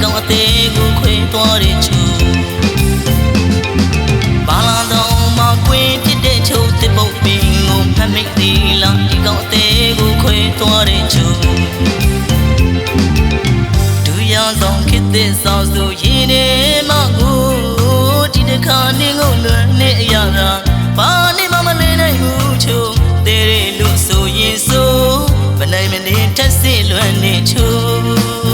ကောင်အသေးကိုခွေသွားတဲ့ချိုဘာလာတော့မကွင်းဖြစ်တဲ့ချိုတစ်ပုတ်ပင်ကိုမှတ်မိသေးလားဒီကောင်အသေးကိုခွေသွားတဲ့ချိုဒူရဆောင်ခစ်တဲ့ဆောက်ဆိုရင်နေမကိုဒီတစ်ခါနေကိုလွမ်းနေအရာကဘာနေမှမလဲနိုင်ဘူးချိုတဲ့လို့ဆိုရင်ဆိုမနိုင်မနေထက်စစ်လွမ်းနေချို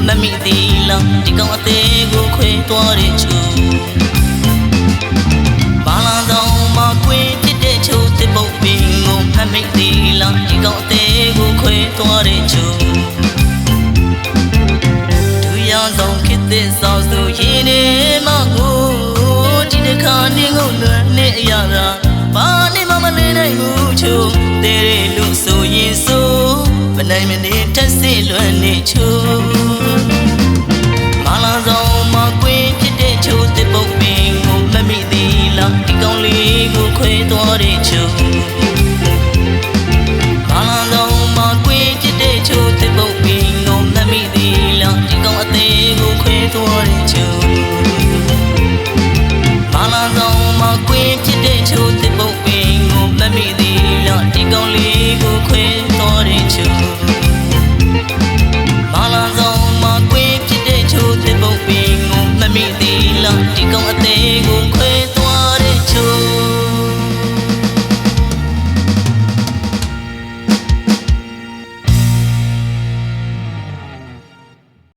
မမိသေးလားဒီကောင်အသေးကိုခွေသွားတဲ့ချိုဘာလာတော့မကွင်းဖြစ်တဲ့ချိုတစ်ပုတ်ပင်ကိုမှတ်မိသေးလားဒီကောင်အသေးကိုခွေသွားတဲ့ချိုဒူရဆောင်ခစ်တဲ့ဆောက်ဆိုရင်နေမကိုဒီတစ်ခါနေကိုလွမ်းနေအရာကဘာနေမှမလဲနိုင်ဘူးချိုတဲ့လို့ဆိုရင်ဆိုမနိုင်မနေထက်စစ်လွမ်းနေချိုမာလာဆောင်မကွင်းဖြစ်တဲ့ချိုတစ်ပုတ်ပင်ကိုမမိသေးလားဒီကောင်လေးကိုခွေသွားတဲ့ချို